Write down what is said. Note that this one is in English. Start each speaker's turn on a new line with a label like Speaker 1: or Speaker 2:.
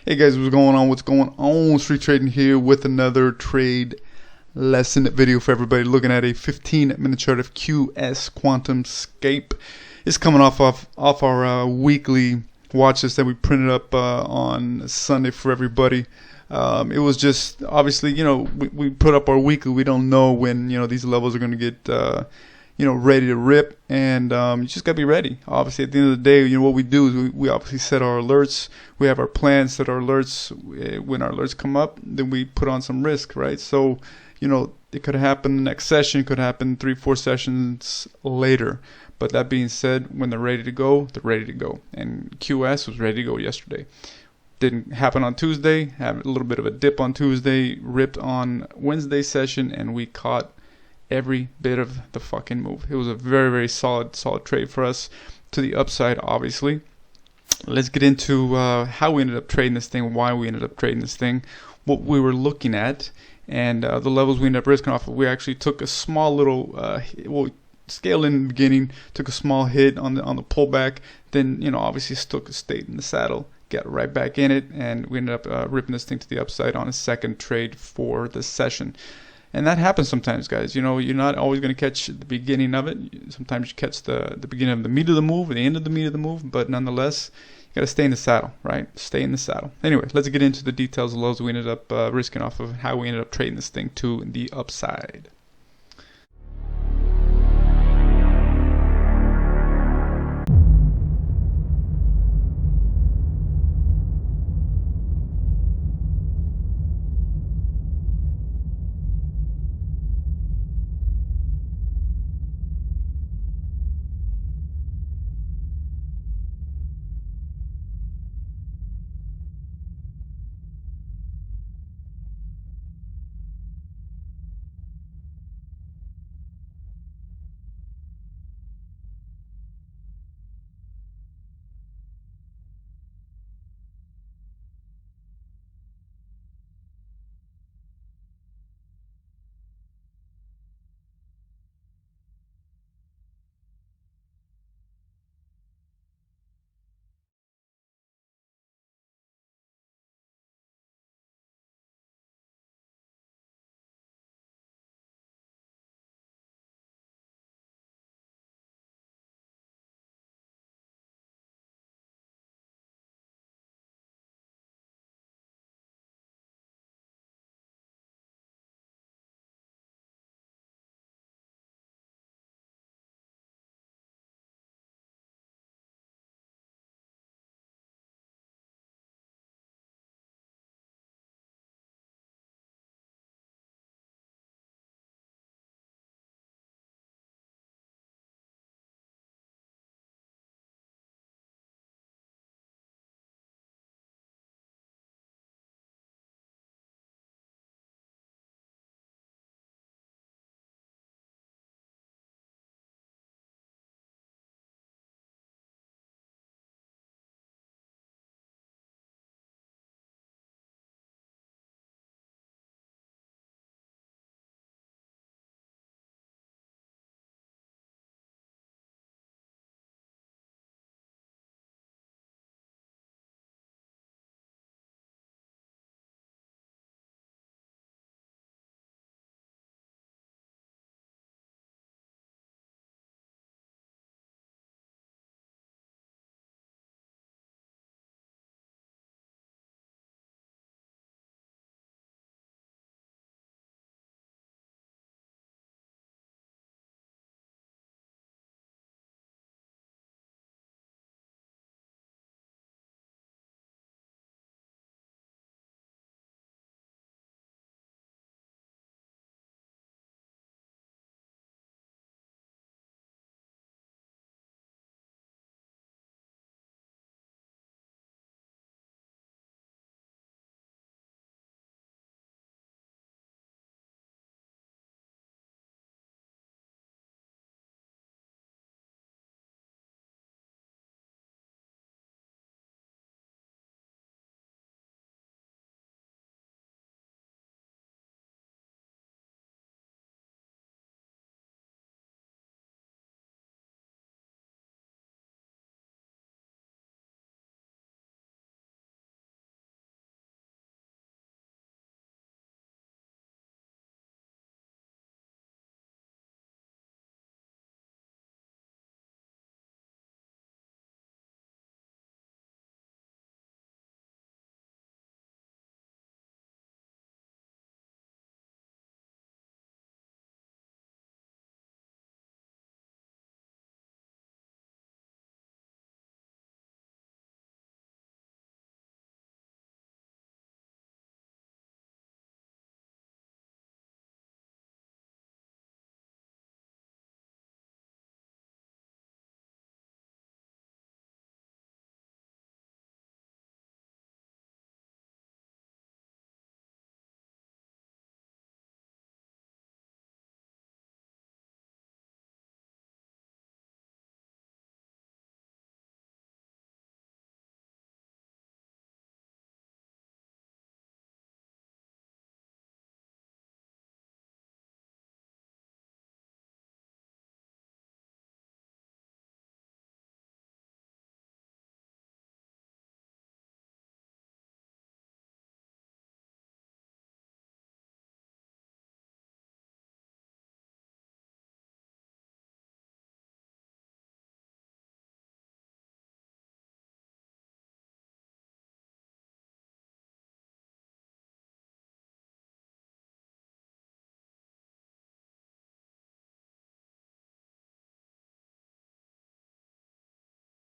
Speaker 1: Hey guys, what's going on? What's going on? Street Trading here with another trade lesson video for everybody looking at a 15-minute chart of QS QuantumScape. It's coming off our weekly watch list that we printed up on Sunday for everybody. It was just obviously, we put up our weekly. We don't know when these levels are going to get ready to rip, and you just gotta be ready. Obviously, at the end of the day, what we do is we obviously set our alerts. We have our plans, set our alerts. When our alerts come up, then we put on some risk, right? So, it could happen next session, could happen 3-4 sessions later. But that being said, when they're ready to go, they're ready to go. And QS was ready to go yesterday. Didn't happen on Tuesday. Had a little bit of a dip on Tuesday. Ripped on Wednesday session, and we caught every bit of the fucking move. It was a very, very solid trade for us to the upside, obviously. Let's get into how we ended up trading this thing, why we ended up trading this thing, what we were looking at, and the levels we ended up risking off of. We actually took a small little, scaled in the beginning, took a small hit on the pullback, then obviously stayed in the saddle, got right back in it, and we ended up ripping this thing to the upside on a second trade for the session. And that happens sometimes, guys. You're not always going to catch the beginning of it. Sometimes you catch the beginning of the meat of the move, or the end of the meat of the move. But nonetheless, you got to stay in the saddle, right? Stay in the saddle. Anyway, let's get into the details of lows we ended up risking off of, how we ended up trading this thing to the upside.